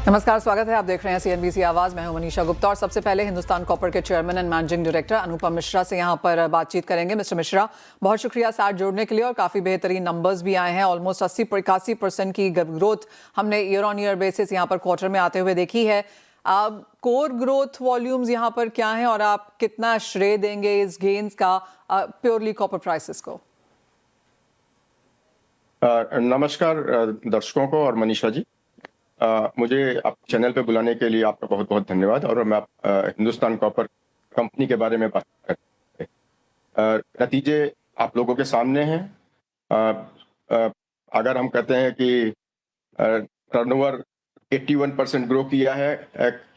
नमस्कार, स्वागत है। आप देख रहे हैं सीएनबीसी आवाज। मैं हूं मनीषा गुप्ता और सबसे पहले हिंदुस्तान कॉपर के chairman and managing director Anupam Mishra से यहां पर बातचीत करेंगे। मिस्टर मिश्रा, बहुत शुक्रिया साथ जोड़ने के लिए और काफी बेहतरीन नंबर्स भी आए हैं। ऑलमोस्ट 80-81% की ग्रोथ हमने ईयर ऑन ईयर बेसिस यहां पर क्वार्टर में आते हुए देखी है। कोर ग्रोथ वॉल्यूम्स यहां पर क्या हैं और आप कितना श्रेय देंगे इस गेन्स का प्योरली कॉपर प्राइसेस को? नमस्कार दर्शकों को और मनीषा जी, मुझे आप चैनल पे बुलाने के लिए आपका बहुत बहुत धन्यवाद। और मैं हिंदुस्तान कॉपर कंपनी के बारे में बात करते हैं। नतीजे आप लोगों के सामने हैं। अगर हम कहते हैं कि टर्नओवर 81% ग्रो किया है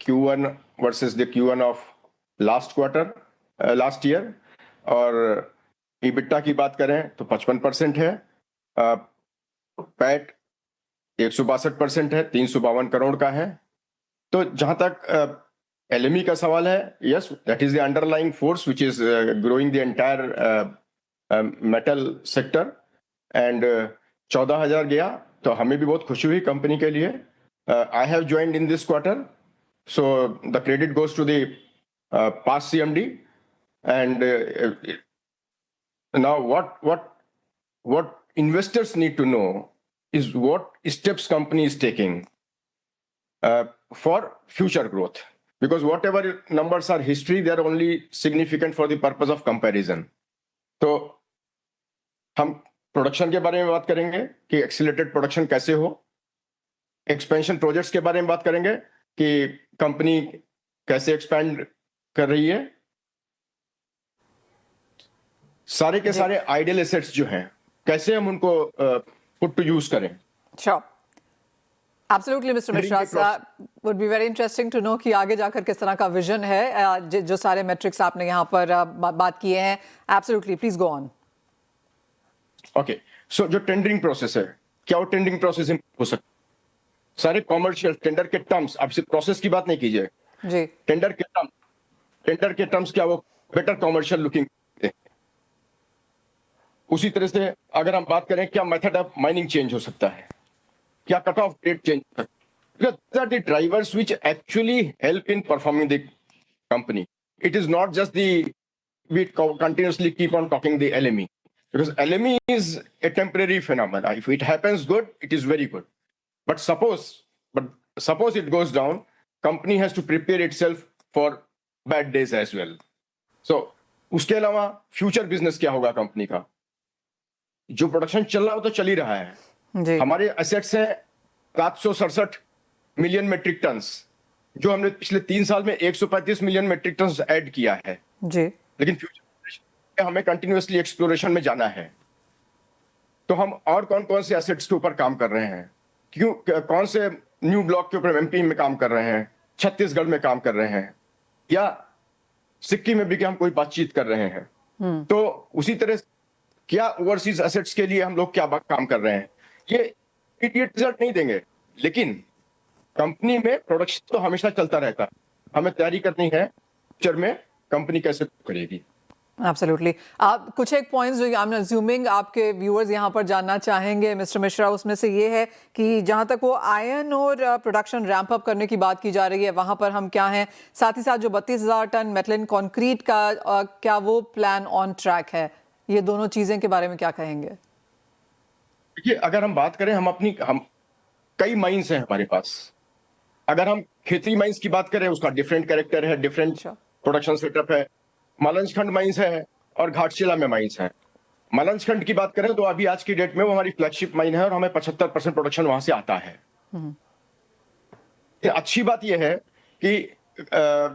Q1 versus the Q1 of last year, और EBITDA की बात करें तो 55% है। पैट 162% है, 352 करोड़ का है। तो जहां तक LME का सवाल है, yes, that is the underlying force which is growing the entire metal sector. And 14,000 गया तो हमें भी बहुत खुशी हुई कंपनी के लिए। I have joined in this quarter, so the credit goes to the past CMD। And now what investors need to know is what steps company is taking for future growth, because whatever numbers are history, they are only significant for the purpose of comparison. तो हम production के बारे में बात करेंगे कि accelerated production कैसे हो, एक्सपेंशन प्रोजेक्ट्स के बारे में बात करेंगे कि कंपनी कैसे एक्सपैंड कर रही है, सारे के सारे आइडियल एसेट्स जो हैं कैसे हम उनको पुट टू यूज करें। Sure. Absolutely, Mr. Mishra. Would be very interesting to know कि आगे जाकर किस तरह का विजन है। जो सारे मेट्रिक्स आपने यहाँ पर बात किए हैं। Absolutely, please go on. Okay, so जो टेंडरिंग प्रोसेस है, क्या वो टेंडरिंग प्रोसेस हो सकता है? सारे कॉमर्शियल टेंडर के टर्म्स, आप सिर्फ प्रोसेस की बात नहीं कीजिए जी। टेंडर के टर्म्स क्या वो बेटर कॉमर्शियल लुकिंग? उसी तरह से अगर हम बात करें, क्या मेथड ऑफ माइनिंग चेंज हो सकता है, क्या कट ऑफ डेट चेंज हो सकता है? These are the drivers which actually help in performing the company. It is not just we continuously keep on talking the LME, because LME is a temporary phenomenon. If it happens good, it is very good. But suppose it goes down, company has to prepare itself for bad days as well. So उसके अलावा future business क्या होगा company का? जो production चल रहा हो तो चल ही रहा है जी। हमारे एसेट्स हैं 767 मिलियन मेट्रिक टन्स, जो हमने पिछले 3 साल में 135 मिलियन मेट्रिक टन्स ऐड किया है जी। लेकिन फ्यूचर हमें कंटिन्यूअसली एक्सप्लोरेशन में जाना है। तो हम और कौन कौन से एसेट्स के ऊपर काम कर रहे हैं, कौन से न्यू ब्लॉक के ऊपर MP में काम कर रहे हैं, छत्तीसगढ़ में काम कर रहे हैं, या सिक्किम में भी हम कोई बातचीत कर रहे हैं। तो उसी तरह क्या ओवरसीज एसेट्स के लिए हम लोग क्या काम कर रहे हैं, ये इमीडिएट रिजल्ट नहीं देंगे, लेकिन कंपनी में प्रोडक्शन तो हमेशा चलता रहता है। हमें तैयारी करनी है फ्यूचर में कंपनी कैसे करेगी। एब्सोल्युटली। आप कुछ एक पॉइंट्स जो आई एम अज्यूमिंग आपके व्यूअर्स यहाँ पर जानना चाहेंगे मिस्टर मिश्रा, उसमें से ये है कि जहाँ तक वो आयरन और प्रोडक्शन रैंप अप करने की बात की जा रही है, वहाँ पर हम क्या हैं, साथ ही साथ जो 32,000 टन मेटलिन कंक्रीट का क्या वो प्लान ऑन ट्रैक है? ये दोनों चीजें के बारे में क्या कहेंगे? देखिए, अगर हम बात करें, हम कई माइंस हैं हमारे पास। अगर हम खेतरी माइंस की बात करें, उसका डिफरेंट कैरेक्टर है, डिफरेंट प्रोडक्शन सेटअप है। मलंजखंड माइंस है और घाटशिला में माइंस है। मलंजखंड की बात करें तो अभी आज की डेट में वो हमारी फ्लैगशिप माइन है और हमें 75% प्रोडक्शन वहां से आता है। अच्छी बात यह है कि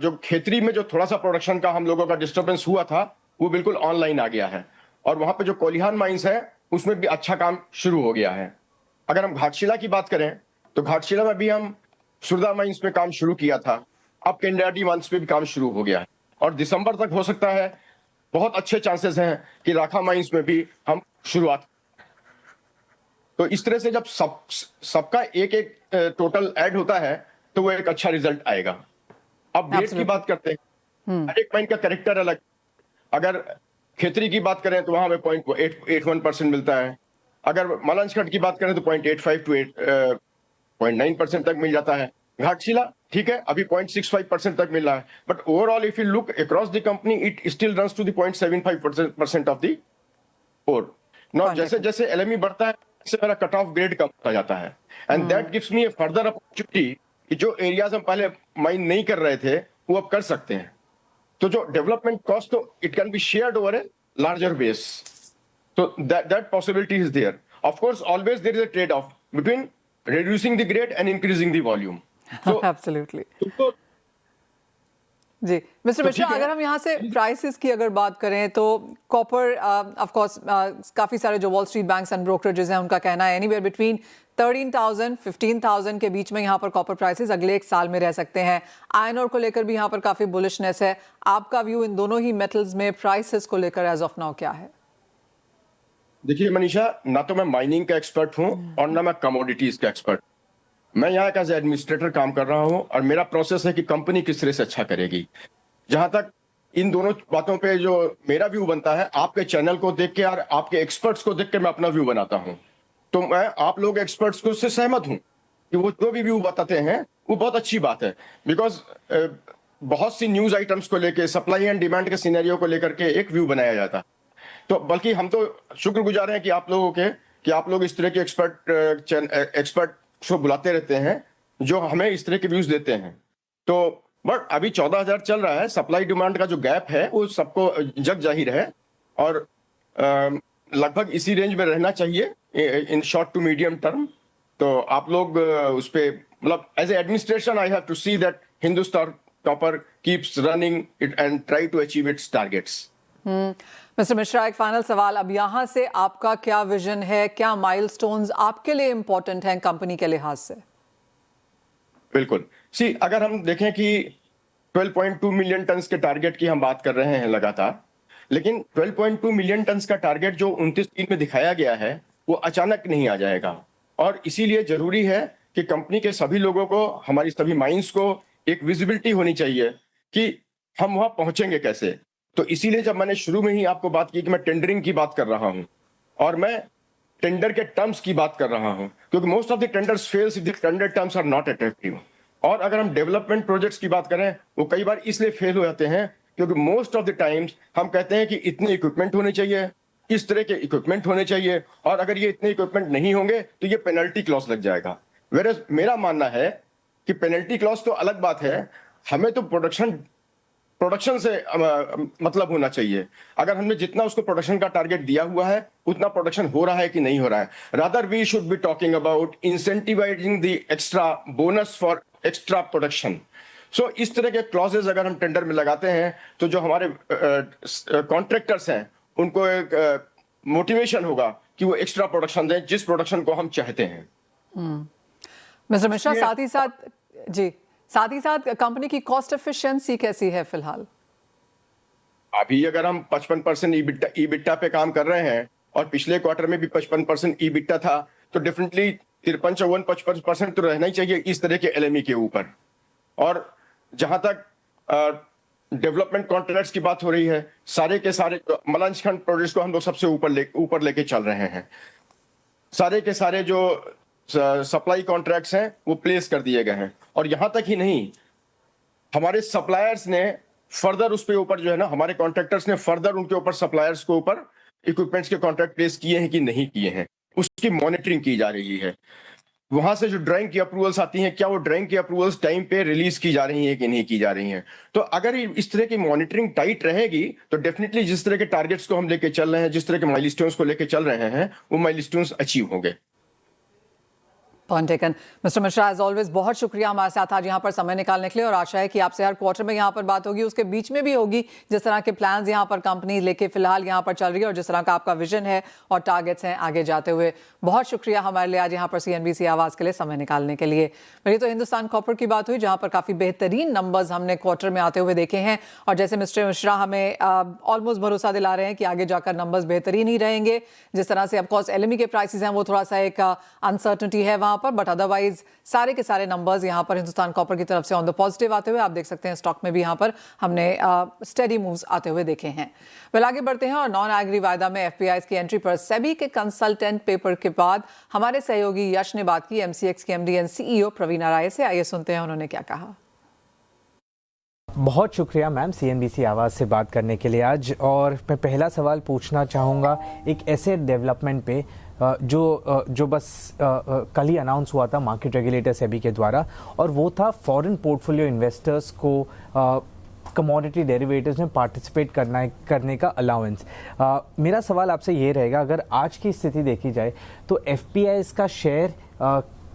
जो खेतरी में जो थोड़ा सा प्रोडक्शन का हम लोगों का डिस्टर्बेंस हुआ था, वो बिल्कुल ऑनलाइन आ गया है, और वहां पे जो कोलिहान माइंस है उसमें भी अच्छा काम शुरू हो गया है। अगर हम घाटशिला की बात करें तो घाटशिला में भी हम सुरदा माइंस में काम शुरू किया था, अब केंडाडी माइंस पे भी काम शुरू हो गया है, और दिसंबर तक हो सकता है, बहुत अच्छे चांसेस हैं कि राखा माइंस में भी हम शुरुआत। तो इस तरह से जब सबका एक एक टोटल ऐड होता है तो वो एक अच्छा रिजल्ट आएगा। अब डेट की बात करते हैं, हर एक माइन का कैरेक्टर अलग। अगर खेतरी की बात करें तो वहां हमें 0.81% मिलता है। अगर मलंजखंड की बात करें तो 0.85 to 0.9% तक मिल जाता है। घाटशिला ठीक है, अभी 0.65% तक मिल रहा है, but overall if you look across the company it still runs to the 0.75% of the ore. Now जैसे जैसे एलएमई बढ़ता है इससे मेरा कट ऑफ ग्रेड कम होता जाता है, and that gives me A further opportunity कि जो एरियाज हम पहले माइन नहीं कर रहे थे वो अब कर सकते हैं। तो जो डेवलपमेंट कॉस्ट तो it can be shared over a larger base, so that possibility is there. Of course, always there is a trade-off between reducing the grade and increasing the volume. So absolutely तुमको जी mister तो मिश्रा, ठीक है। अगर हम यहाँ से prices की अगर बात करें तो कॉपर ऑफ कोर्स काफ़ी सारे जो wall street banks and brokerages हैं उनका कहना है एनीवेयर बिटवीन 13,000 15,000 के बीच में यहाँ पर कॉपर प्राइसेस अगले एक साल में रह सकते हैं। आयरन ओर को लेकर भी यहाँ पर काफ़ी बुलिशनेस है। आपका व्यू इन दोनों ही मेटल्स में प्राइसेस को लेकर एज ऑफ नाउ क्या है? देखिए मनीषा, ना तो मैं माइनिंग का एक्सपर्ट हूँ और ना मैं कमोडिटीज का एक्सपर्ट। मैं यहाँ एज एडमिनिस्ट्रेटर काम कर रहा हूँ और मेरा प्रोसेस है कि कंपनी किस तरह से अच्छा करेगी। जहां तक इन दोनों बातों पे जो मेरा व्यू बनता है, आपके चैनल को देख के और आपके एक्सपर्ट्स को देख के मैं अपना व्यू बनाता हूँ। तो मैं आप लोग एक्सपर्ट्स को उससे सहमत हूँ कि वो जो भी व्यू बताते हैं वो बहुत अच्छी बात है, बिकॉज बहुत सी न्यूज आइटम्स को लेके सप्लाई एंड डिमांड के सिनेरियो को लेकर के एक व्यू बनाया जाता है। तो बल्कि हम तो शुक्रगुजार हैं कि आप लोगों के कि आप लोग इस तरह के एक्सपर्ट को बुलाते रहते हैं जो हमें इस तरह के व्यूज देते हैं। तो बट अभी 14,000 चल रहा है, सप्लाई डिमांड का जो गैप है वो सबको जग जाहिर है और लगभग इसी रेंज में रहना चाहिए in short to medium term. तो आप लोग उस पे मतलब as a administration I have to see that Hindustan copper keeps running it and try to achieve its targets. Mister Mishra, एक फाइनल सवाल, अब यहाँ से आपका क्या विजन है, क्या माइलस्टोन्स आपके लिए इंपॉर्टेंट हैं कंपनी के लिहाज से? बिल्कुल सी, अगर हम देखें कि 12.2 मिलियन टन्स के टारगेट की हम बात कर रहे हैं लगातार, लेकिन 12.2 मिलियन टन्स का टारगेट जो 29 में दिखाया गया है वो अचानक नहीं आ जाएगा, और इसीलिए जरूरी है कि कंपनी के सभी लोगों को, हमारी सभी माइंस को एक विजिबिलिटी होनी चाहिए कि हम वहां पहुंचेंगे कैसे। तो इसीलिए जब मैंने शुरू में ही आपको बात की कि मैं टेंडरिंग की बात कर रहा हूं और मैं टेंडर के टर्म्स की बात कर रहा हूं, क्योंकि most of the tenders fails if the tender terms are not attractive. और अगर हम डेवलपमेंट प्रोजेक्ट्स की बात करें वो कई बार इसलिए फेल हो जाते हैं क्योंकि मोस्ट ऑफ द टाइम्स हम कहते हैं कि इतने इक्विपमेंट होने चाहिए, इस तरह के इक्विपमेंट होने चाहिए, और अगर ये इतने इक्विपमेंट नहीं होंगे तो ये पेनल्टी क्लॉज लग जाएगा। वेयर मेरा मानना है कि पेनल्टी क्लॉज तो अलग बात है, हमें तो प्रोडक्शन से मतलब होना चाहिए। अगर हमने जितना उसको प्रोडक्शन का टारगेट दिया हुआ है उतना प्रोडक्शन हो रहा है कि नहीं हो रहा है। Rather we should be talking about incentivising the extra bonus for extra production. So इस तरह के क्लॉजेज अगर हम टेंडर में लगाते हैं तो जो हमारे कॉन्ट्रैक्टर्स हैं उनको एक मोटिवेशन होगा कि वो एक्स्ट्रा प्रोडक्शन दें जिस प्रोडक्शन को हम चाहते हैं। मिस्टर मिश्रा, साथ ही साथ कंपनी की कॉस्ट एफिशिएंसी कैसी है फिलहाल? अभी अगर हम 55% ईबिटा पे काम कर रहे हैं और पिछले क्वार्टर में भी 55% ईबिटा था, तो डेफिनेटली 53-54-55% तो रहना ही चाहिए इस तरह के एलएमई के ऊपर। और जहां तक डेवलपमेंट कॉन्ट्रैक्ट्स की बात हो रही है, सारे के सारे मलंजखंड प्रोजेक्ट्स को हम लोग सबसे ऊपर लेके चल रहे हैं। सारे के सारे जो सप्लाई कॉन्ट्रैक्ट्स हैं वो प्लेस कर दिए गए हैं, और यहां तक ही नहीं, हमारे सप्लायर्स ने फर्दर उस पे ऊपर जो है ना, हमारे कॉन्ट्रैक्टर्स ने फर्दर उनके ऊपर सप्लायर्स के ऊपर इक्विपमेंट्स के कॉन्ट्रैक्ट प्लेस किए हैं कि नहीं किए हैं, उसकी मॉनिटरिंग की जा रही है। वहां से जो ड्राइंग की अप्रूवल्स आती हैं, क्या वो ड्राइंग की अप्रूवल्स टाइम पे रिलीज की जा रही हैं कि नहीं की जा रही हैं। तो अगर इस तरह की मॉनिटरिंग टाइट रहेगी तो डेफिनेटली जिस तरह के टारगेट्स को हम लेके चल रहे हैं, जिस तरह के माइलस्टोन्स को लेके चल रहे हैं, वो माइलस्टोन्स अचीव होंगे। Point taken. Mister Mishra, as always बहुत शुक्रिया हमारे साथ आज यहाँ पर समय निकालने के लिए, और आशा है कि आपसे हर क्वार्टर में यहाँ पर बात होगी, उसके बीच में भी होगी, जिस तरह के प्लान्स यहाँ पर कंपनी लेके फिलहाल यहाँ पर चल रही है और जिस तरह का आपका विजन है और टारगेट्स हैं आगे जाते हुए। बहुत शुक्रिया हमारे लिए आज यहाँ पर CNBC आवाज़ के लिए समय निकालने के लिए। मेरी तो हिंदुस्तान कॉपर की बात हुई जहाँ पर काफ़ी बेहतरीन नंबर्स हमने क्वार्टर में आते हुए देखे हैं, और जैसे मिस्टर मिश्रा हमें ऑलमोस्ट भरोसा दिला रहे हैं कि आगे जाकर नंबर्स बेहतरीन ही रहेंगे। जिस तरह से ऑफकोर्स LME के प्राइसेस हैं वो थोड़ा सा एक अनसर्टनिटी है वहाँ वहां पर, बट अदरवाइज सारे के सारे नंबर्स यहां पर हिंदुस्तान कॉपर की तरफ से ऑन द पॉजिटिव आते हुए आप देख सकते हैं। स्टॉक में भी यहां पर हमने स्टेडी मूव्स आते हुए देखे हैं। वेल आगे बढ़ते हैं और नॉन एग्री वायदा में एफपीआईज की एंट्री पर सेबी के कंसल्टेंट पेपर के बाद हमारे सहयोगी यश ने बात की एमसीएक्स के एमडी एंड सीईओ प्रवीणा राय से। आइए सुनते हैं उन्होंने क्या कहा। बहुत शुक्रिया मैम सीएनबीसी आवाज़ से बात करने के लिए आज। और मैं पहला सवाल पूछना चाहूँगा एक ऐसे डेवलपमेंट पे जो बस कल ही अनाउंस हुआ था मार्केट रेगुलेटर सेबी के द्वारा, और वो था फॉरेन पोर्टफोलियो इन्वेस्टर्स को कमोडिटी डेरिवेटिव्स में पार्टिसिपेट करने का अलाउंस। मेरा सवाल आपसे ये रहेगा, अगर आज की स्थिति देखी जाए तो एफपीआईज का शेयर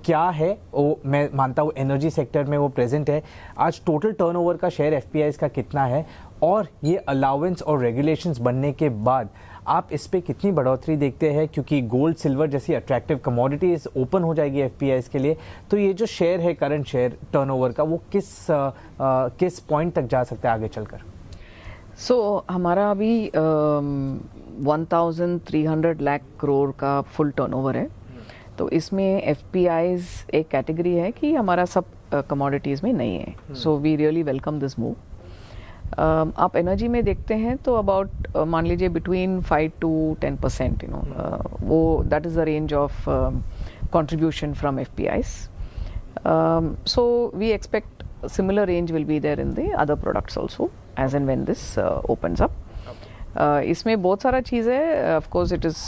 क्या है? वो मैं मानता हूँ एनर्जी सेक्टर में वो प्रेजेंट है। आज टोटल टर्नओवर का शेयर एफपीआईज का कितना है, और ये अलाउंस और रेगुलेशंस बनने के बाद आप इस पे कितनी बढ़ोतरी देखते हैं? क्योंकि गोल्ड सिल्वर जैसी अट्रैक्टिव कमोडिटीज ओपन हो जाएगी एफपीआईज के लिए, तो ये जो शेयर है करंट शेयर टर्नओवर का, वो किस पॉइंट तक जा सकता है आगे चलकर? हमारा अभी 1300 लाख करोड़ का फुल टर्नओवर है। तो इसमें एफपीआईज एक कैटेगरी है कि हमारा सब कमोडिटीज़ में नहीं है। So we really welcome this move. आप एनर्जी में देखते हैं तो अबाउट मान लीजिए बिटवीन 5 to 10%, वो that is the range of contribution from FPIs. So we expect similar range will be there in the other products also as and when this opens up. इसमें बहुत सारा चीज़ है। Of course it is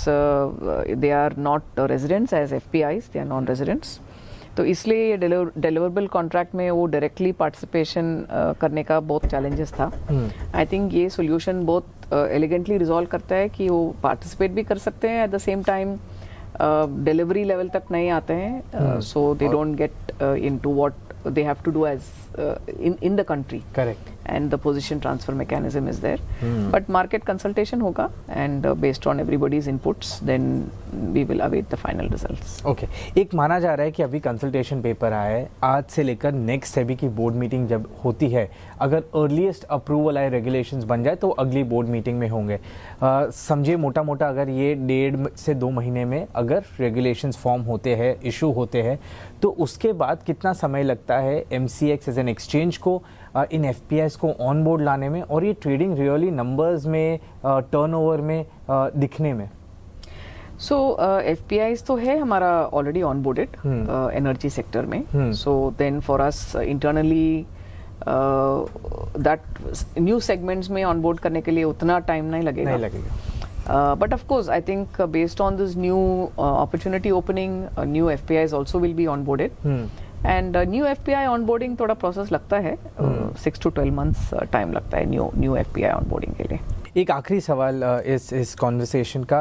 they are not residents as FPIs, they are non-residents. तो इसलिए ये deliverable contract में वो directly participation करने का बहुत चैलेंजेस था। आई थिंक ये सोल्यूशन बहुत एलिगेंटली रिजॉल्व करता है कि वो पार्टिसिपेट भी कर सकते हैं, at the same time delivery level तक नहीं आते हैं, so they don't get into what they have to do as in the country. Correct. And the position transfer mechanism is there. But market consultation hoga, and based on everybody's inputs, then we will await the final results. Okay. एक माना जा रहा है कि अभी consultation paper आया है, आज से लेकर नेक्स्ट सेबी की बोर्ड मीटिंग जब होती है, अगर अर्लीस्ट अप्रूवल आए रेगुलेशंस बन जाए तो अगली बोर्ड मीटिंग में होंगे। समझिए मोटा मोटा अगर ये 1.5 से 2 महीने में अगर रेगुलेशंस फॉर्म होते हैं, इशू होते हैं, तो उसके बाद कितना समय लगता है एमसीएक्स एज एन एक्सचेंज को इन एफपीआईज को ऑन बोर्ड लाने में, और ये ट्रेडिंग रियली नंबर्स में टर्नओवर में दिखने में? सो एफपीआईज तो है हमारा already onboarded energy sector में। So then for us internally that new segments में ऑन बोर्ड करने के लिए उतना टाइम नहीं लगेगा। But of course, I think based on this new opportunity opening, new FPIs also will be onboarded. And new FPI onboarding थोड़ा process लगता है, 6 to 12 months time लगता है new FPI onboarding के लिए। एक आखिरी सवाल इस कॉन्वर्सेशन का,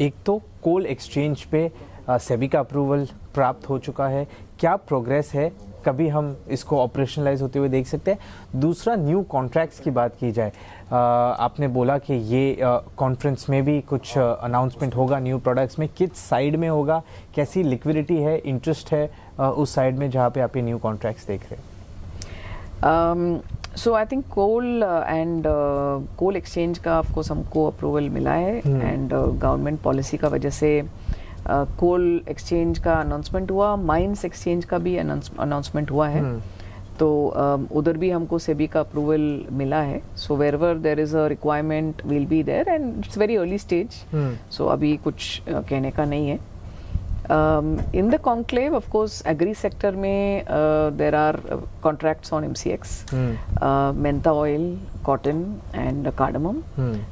एक तो कोल एक्सचेंज पे सेबी का अप्रूवल प्राप्त हो चुका है, क्या प्रोग्रेस है, कभी हम इसको ऑपरेशनलाइज होते हुए देख सकते हैं? दूसरा, न्यू कॉन्ट्रैक्ट्स की बात की जाए, आपने बोला कि ये कॉन्फ्रेंस में भी कुछ अनाउंसमेंट होगा न्यू प्रोडक्ट्स में, किस साइड में होगा, कैसी लिक्विडिटी है, इंटरेस्ट है उस साइड में जहाँ पे आप ये न्यू कॉन्ट्रैक्ट्स देख रहे हैं? So I think coal and coal exchange का ऑफकोर्स हमको अप्रूवल मिला है, एंड गवर्नमेंट पॉलिसी का वजह से कोल एक्सचेंज का अनाउंसमेंट हुआ, माइंस एक्सचेंज का भी अनाउंसमेंट हुआ है। तो उधर भी हमको सेबी का अप्रूवल मिला है। So wherever there is a requirement will be there, and it's very early stage, so अभी कुछ कहने का नहीं है। In the conclave, of course, agri sector में there are contracts on MCX, mentha oil, cotton, and cardamom.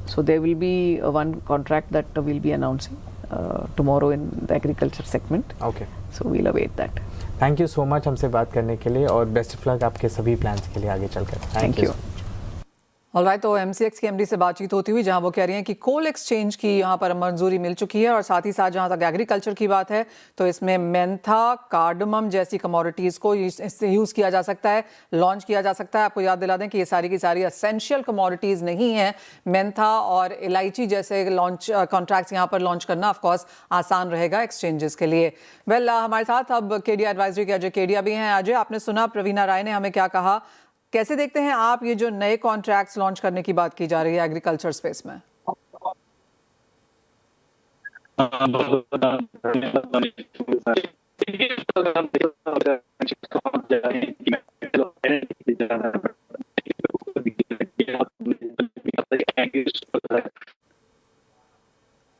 So there will be one contract that we'll be announcing tomorrow in the agriculture segment. Okay. So we'll await that. Thank you so much हमसे बात करने के लिए, और best of luck आपके सभी plans के लिए आगे चलकर। Thank you. ऑलराइट, तो एमसीएक्स की एमडी से बातचीत होती हुई जहां वो कह रही हैं कि कोल एक्सचेंज की यहां पर मंजूरी मिल चुकी है, और साथ ही साथ जहां तक एग्रीकल्चर की बात है तो इसमें मेंथा, कार्डमम जैसी कमोडिटीज़ को इससे यूज़ किया जा सकता है, लॉन्च किया जा सकता है। आपको याद दिला दें कि ये सारी की सारी असेंशियल कमोडिटीज़ नहीं हैं। मेंथा और इलायची जैसे लॉन्च कॉन्ट्रैक्ट्स यहाँ पर लॉन्च करना ऑफकोर्स आसान रहेगा एक्सचेंजेस के लिए। वेल हमारे साथ अब केडिया एडवाइजरी के अजय केडिया भी हैं। अजय, आपने सुना प्रवीणा राय ने हमें क्या कहा, कैसे देखते हैं आप ये जो नए कॉन्ट्रैक्ट्स लॉन्च करने की बात की जा रही है एग्रीकल्चर स्पेस में?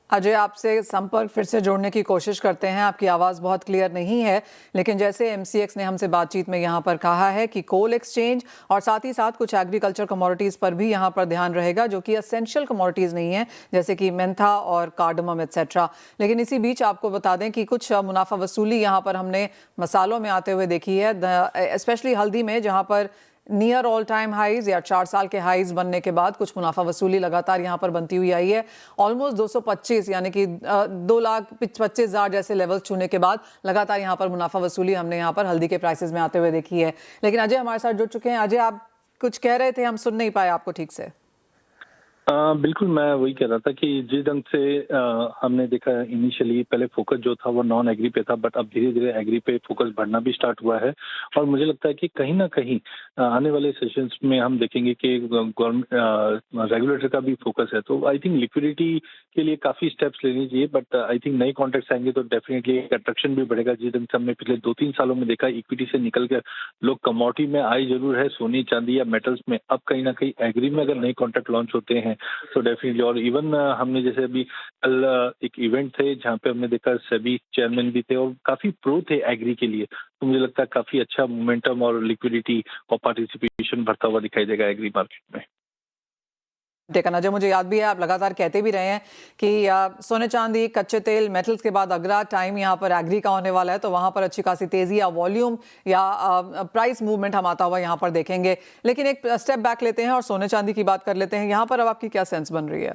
अजय, आपसे संपर्क फिर से जोड़ने की कोशिश करते हैं। आपकी आवाज़ बहुत क्लियर नहीं है, लेकिन जैसे MCX ने हमसे बातचीत में यहाँ पर कहा है कि कोल एक्सचेंज और साथ ही साथ कुछ एग्रीकल्चर कमोडिटीज़ पर भी यहाँ पर ध्यान रहेगा, जो कि एसेंशियल कमोडिटीज़ नहीं है, जैसे कि मेंथा और कार्डमम एक्सेट्रा। लेकिन इसी बीच आपको बता दें कि कुछ मुनाफा वसूली यहाँ पर हमने मसालों में आते हुए देखी है, स्पेशली हल्दी में, जहाँ पर नियर ऑल टाइम हाइज या 4 साल के हाइज बनने के बाद कुछ मुनाफा वसूली लगातार यहाँ पर बनती हुई आई है। ऑलमोस्ट 225 यानी कि 2,25,000 जैसे लेवल छूने के बाद लगातार यहाँ पर मुनाफा वसूली हमने यहाँ पर हल्दी के प्राइसेस में आते हुए देखी है। लेकिन अजय हमारे साथ जुड़ चुके हैं। अजय, आप कुछ कह रहे थे, हम सुन नहीं पाए आपको ठीक से। बिल्कुल, मैं वही कह रहा था कि जिस ढंग से हमने देखा इनिशियली पहले फोकस जो था वो नॉन एग्री पे था, बट अब धीरे धीरे एग्री पे फोकस बढ़ना भी स्टार्ट हुआ है। और मुझे लगता है कि कहीं ना कहीं आने वाले सेशंस में हम देखेंगे कि गवर्नमेंट रेगुलेटर का भी फोकस है। तो आई थिंक लिक्विडिटी के लिए काफ़ी स्टेप्स लेने चाहिए, बट आई थिंक नए कॉन्ट्रैक्ट्स आएंगे तो डेफिनेटली अट्रैक्शन भी बढ़ेगा। जिस ढंग से हमने पिछले 2-3 सालों में देखा, इक्विटी से निकल कर लोग कमोडिटी में आए जरूर है, सोनी चांदी या मेटल्स में। अब कहीं ना कहीं एग्री में अगर नए कॉन्ट्रैक्ट लॉन्च होते हैं तो डेफिनेटली, और इवन हमने जैसे अभी कल एक इवेंट थे जहाँ पे हमने देखा सेबी चेयरमैन भी थे और काफी प्रो थे एग्री के लिए। तो मुझे लगता है काफी अच्छा मोमेंटम और लिक्विडिटी और पार्टिसिपेशन बढ़ता हुआ दिखाई देगा एग्री मार्केट में। अजय, मुझे याद भी है, आप लगातार कहते भी रहे हैं कि सोने चांदी, कच्चे तेल, मेटल्स के बाद अगला टाइम यहाँ पर एग्री का होने वाला है, तो वहाँ पर अच्छी खासी तेजी या वॉल्यूम या प्राइस मूवमेंट हम आता हुआ यहाँ पर देखेंगे। लेकिन एक स्टेप बैक लेते हैं और सोने चांदी की बात कर लेते हैं। यहाँ पर अब आपकी क्या सेंस बन रही है?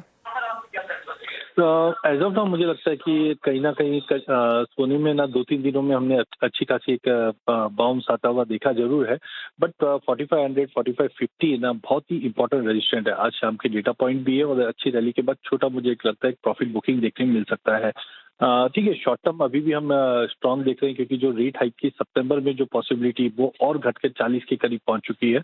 एज ऑफ नाउ मुझे लगता है कि कहीं ना कहीं सोने में ना 2-3 दिनों में हमने अच्छी खासी एक बाउंस आता हुआ देखा जरूर है, बट 4500 4550 ना बहुत ही इंपॉर्टेंट रेजिस्टेंट है। आज शाम के डेटा पॉइंट भी है और अच्छी रैली के बाद छोटा मुझे एक लगता है प्रॉफिट बुकिंग देखने में मिल सकता है। ठीक है, शॉर्ट टर्म अभी भी हम स्ट्रॉन्ग देख रहे हैं, क्योंकि जो रेट हाइक की सितंबर में जो पॉसिबिलिटी वो और घट के 40 के करीब पहुंच चुकी है।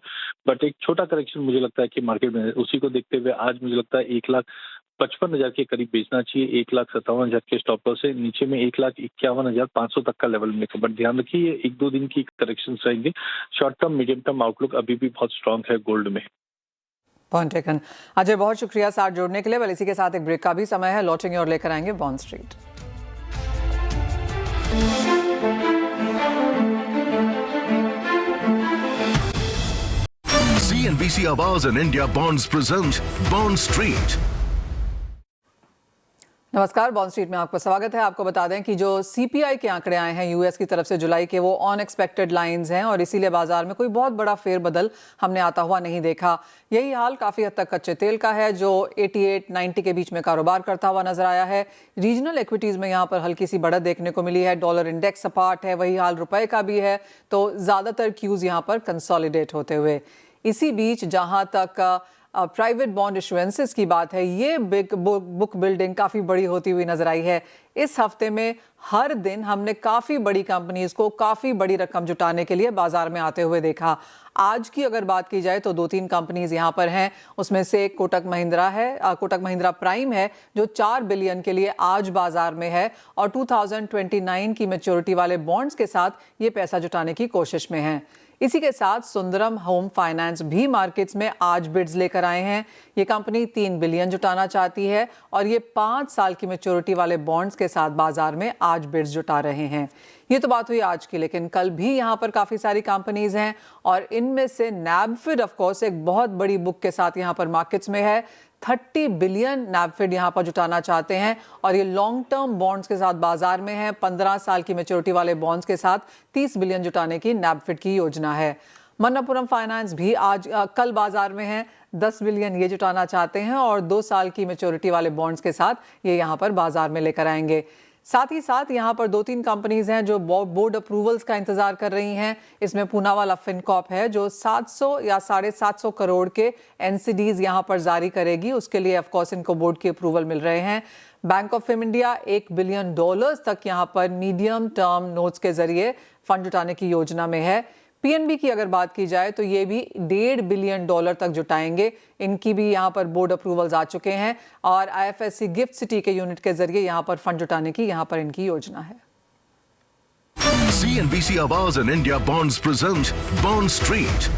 बट एक छोटा करेक्शन मुझे लगता है कि मार्केट में, उसी को देखते हुए आज मुझे लगता है 1,55,000 के करीब बेचना चाहिए। 1,57,000 के स्टॉप लॉस से नीचे में 1,51,500 तक का लेवल में। बट ध्यान रखिए, 1-2 दिन की करेक्शन रहेंगे। Short term medium term outlook अभी भी बहुत स्ट्रांग है गोल्ड में। Point taken. अजय, बहुत शुक्रिया साथ जोड़ने के लिए। वेल, इसी के साथ एक ब्रेक का भी समय है, लौटेंगे और लेकर आएंगे bond street. CNBC Awaaz and India Bonds present Bond Street. नमस्कार, बॉन्ड स्ट्रीट में आपका स्वागत है। आपको बता दें कि जो CPI के आंकड़े आए हैं यूएस की तरफ से जुलाई के, वो अनएक्सपेक्टेड लाइंस हैं और इसीलिए बाजार में कोई बहुत बड़ा फेरबदल हमने आता हुआ नहीं देखा। यही हाल काफ़ी हद तक कच्चे तेल का है, जो 88-90 के बीच में कारोबार करता हुआ नजर आया है। रीजनल इक्विटीज़ में यहाँ पर हल्की सी बढ़त देखने को मिली है। डॉलर इंडेक्स सपाट है, वही हाल रुपए का भी है। तो ज़्यादातर क्यूज़ यहाँ पर कंसोलिडेट होते हुए, इसी बीच जहाँ तक प्राइवेट बॉन्ड इशुएंसेस की बात है, ये बिग बुक बिल्डिंग काफ़ी बड़ी होती हुई नजर आई है। इस हफ्ते में हर दिन हमने काफ़ी बड़ी कंपनीज को काफ़ी बड़ी रकम जुटाने के लिए बाजार में आते हुए देखा। आज की अगर बात की जाए तो 2-3 कंपनीज यहाँ पर हैं। उसमें से एक कोटक महिंद्रा है, कोटक महिंद्रा प्राइम है, जो 4 बिलियन के लिए आज बाजार में है और 2029 की मैच्योरिटी वाले बॉन्ड्स के साथ ये पैसा जुटाने की कोशिश में है। इसी के साथ सुंदरम होम फाइनेंस भी मार्केट्स में आज बिड्स लेकर आए हैं। ये कंपनी 3 बिलियन जुटाना चाहती है और ये 5 साल की मैच्योरिटी वाले बॉन्ड्स के साथ बाजार में आज बिड्स जुटा रहे हैं। ये तो बात हुई आज की, लेकिन कल भी यहाँ पर काफ़ी सारी कंपनीज हैं और इनमें से नैबफिड ऑफ कोर्स एक बहुत बड़ी बुक के साथ यहाँ पर मार्केट्स में है। 30 बिलियन नैबफिड यहाँ पर जुटाना चाहते हैं और ये लॉन्ग टर्म बॉन्ड्स के साथ बाजार में है। 15 साल की मैच्योरिटी वाले बॉन्ड्स के साथ 30 बिलियन जुटाने की नैबफिड की योजना है। मन्नापुरम फाइनेंस भी कल बाजार में है, 10 बिलियन ये जुटाना चाहते हैं और 2 साल की मैच्योरिटी वाले बॉन्ड्स के साथ ये यहाँ पर बाजार में लेकर आएंगे। साथ ही साथ यहाँ पर 2-3 कंपनीज हैं जो बोर्ड अप्रूवल्स का इंतजार कर रही हैं। इसमें पूना वाला फिनकॉप है जो 700 या 750 करोड़ के NCDs यहाँ पर जारी करेगी। उसके लिए ऑफ कोर्स इनको बोर्ड की अप्रूवल मिल रहे हैं। बैंक ऑफ इंडिया $1 बिलियन तक यहाँ पर मीडियम टर्म नोट्स के जरिए फंड जुटाने की योजना में है। PNB की अगर बात की जाए तो ये भी $1.5 बिलियन तक जुटाएंगे। इनकी भी यहाँ पर बोर्ड अप्रूवल्स आ चुके हैं और IFSC गिफ्ट सिटी के यूनिट के जरिए यहाँ पर फंड जुटाने की यहाँ पर इनकी योजना है। CNBC Awaaz and India Bonds present Bond Street.